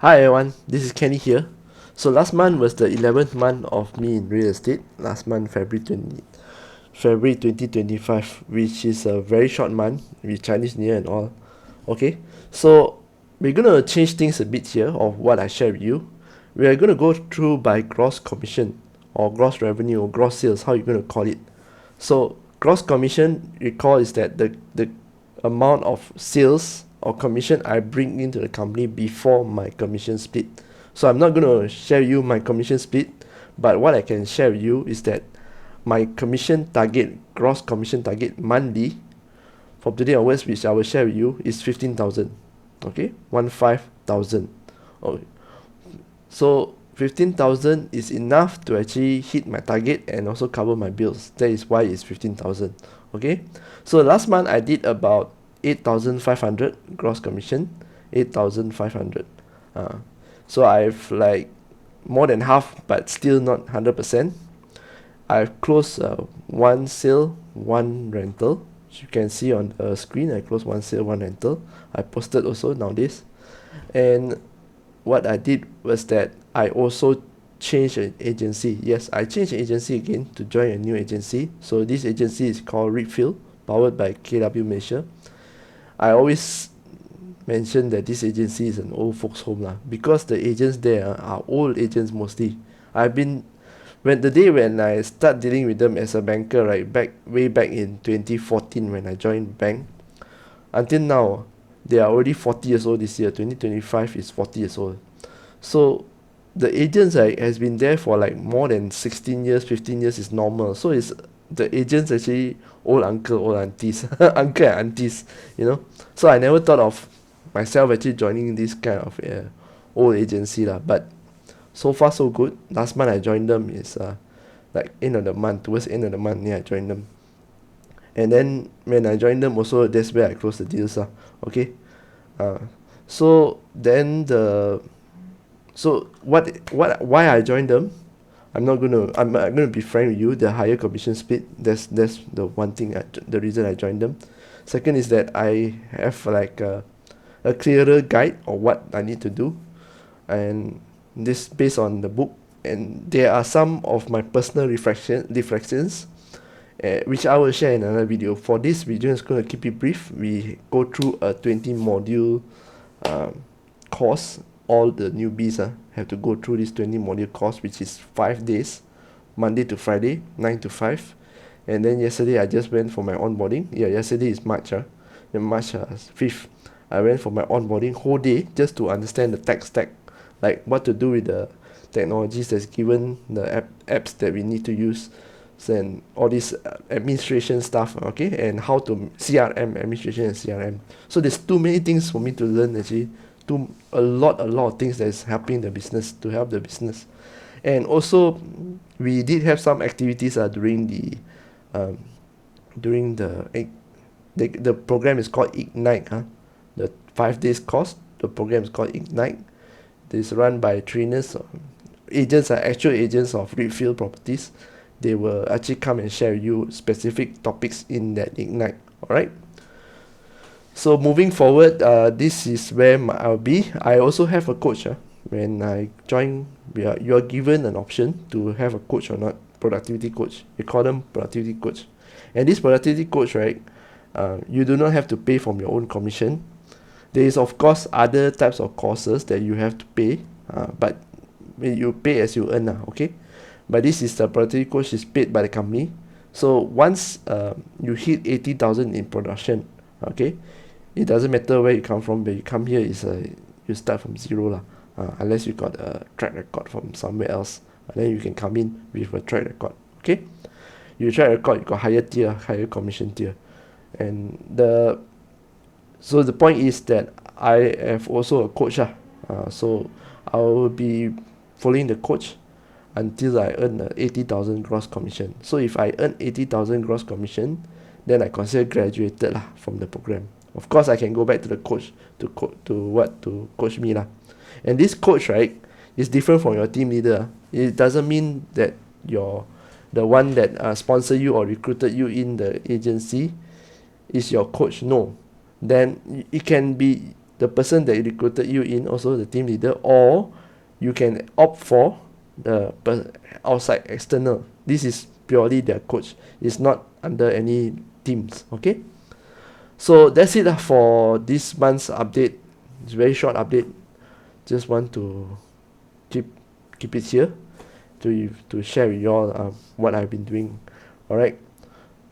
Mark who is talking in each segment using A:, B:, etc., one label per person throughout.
A: Hi everyone, this is Kenny here. So last month was the 11th month of me in real estate. Last month, February 2025, which is a very short month with Chinese New Year and all. Okay, so we're gonna change things a bit here of what I share with you. We are gonna go through by gross commission or gross revenue or gross sales, how you're gonna call it. So gross commission, recall, is that the amount of sales or commission I bring into the company before my commission split. So I'm not going to share you my commission split, but what I can share with you is that my commission target, gross commission target monthly from today onwards, which I will share with you, is 15,000. Okay, 15,000. Oh, so 15,000 is enough to actually hit my target and also cover my bills. That is why it's 15,000. Okay, so last month I did about 8,500 gross commission, 8,500. So I've like more than half, but still not 100%. I've closed one sale, one rental. As you can see on the screen, I closed one sale, one rental. I posted also nowadays. And what I did was that I also changed an agency. Yes, I changed agency again to join a new agency. So this agency is called Readfield, powered by KW Malaysia. I always mention that this agency is an old folks home lah, because the agents there are old agents mostly. I've been when the day when I start dealing with them as a banker, right, way back in 2014 when I joined bank, until now they are already 40 years old this year. 2025 is 40 years old. So the agents, right, has been there for like more than 16 years, 15 years is normal. So it's the agents actually old uncle, old aunties, uncle and aunties, you know. So I never thought of myself actually joining this kind of old agency lah. But so far so good. Last month I joined them is like end of the month, towards the end of the month, yeah, I joined them. And then when I joined them also, that's where I closed the deals lah. Okay. Uh, so then the so what why I joined them? I'm gonna be frank with you. The higher commission split. That's the one thing. The reason I joined them. Second is that I have like a clearer guide of what I need to do, and this based on the book. And there are some of my personal reflections, which I will share in another video. For this video, it's going to keep it brief. We go through a 20 module course. All the newbies have to go through this 20 module course, which is 5 days, Monday to Friday, 9 to 5. And then yesterday I just went for my onboarding. Yeah, yesterday is March, March 5th. I went for my onboarding whole day just to understand the tech stack, like what to do with the technologies that's given, the apps that we need to use, and all this administration stuff, okay, and how to CRM, administration and CRM. So there's too many things for me to learn actually, a lot of things that's helping the business, to help the business. And also we did have some activities during um, the program is called Ignite, the 5 days course. The program is called Ignite. This is run by trainers, agents are actual agents of Readfield Properties. They will actually come and share with you specific topics in that Ignite. All right. So moving forward, this is where I'll be. I also have a coach. When I join, you are given an option to have a coach or not. Productivity coach. We call them productivity coach. And this productivity coach, right, you do not have to pay from your own commission. There is of course other types of courses that you have to pay, but you pay as you earn, okay. But this is the productivity coach is paid by the company. So once you hit 80,000 in production, okay, it doesn't matter where you come from, but you come here is you start from zero lah. Unless you got a track record from somewhere else, then you can come in with a track record. Okay, you track record, you got higher tier, higher commission tier, and so the point is that I have also a coach so I will be following the coach until I earn 80,000 gross commission. So if I earn 80,000 gross commission, then I consider graduated lah from the program. Of course, I can go back to the coach to coach me lah. And this coach, right, is different from your team leader. It doesn't mean that the one that sponsor you or recruited you in the agency is your coach. No, then it can be the person that recruited you in, also the team leader, or you can opt for the outside external. This is purely their coach. It's not under any teams. Okay. So that's it for this month's update. It's a very short update. Just want to keep it here to share with you all what I've been doing. All right,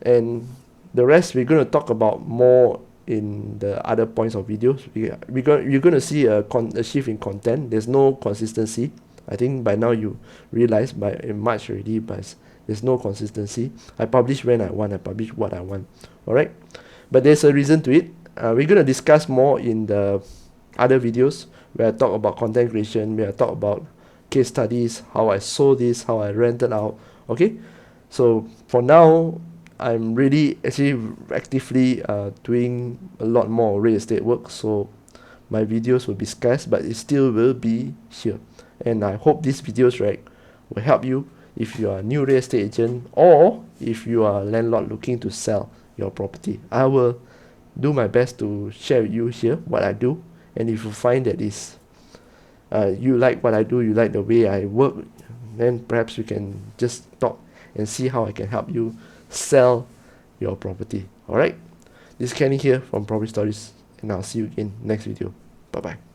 A: and the rest we're going to talk about more in the other points of videos. You're going to see a shift in content. There's no consistency. I think by now you realize in March already, but there's no consistency. I publish when I want. I publish what I want. All right, but there's a reason to it. We're going to discuss more in the other videos where I talk about content creation, where I talk about case studies, how I sold this, how I rented out. Okay, so for now I'm really actually actively doing a lot more real estate work, so my videos will be scarce, but it still will be here. And I hope these videos, right, will help you if you are a new real estate agent or if you are a landlord looking to sell your property. I will do my best to share with you here what I do, and if you find that is you like what I do, you like the way I work, then perhaps we can just talk and see how I can help you sell your property. Alright, this is Kenny here from Property Stories, and I'll see you again next video. Bye bye.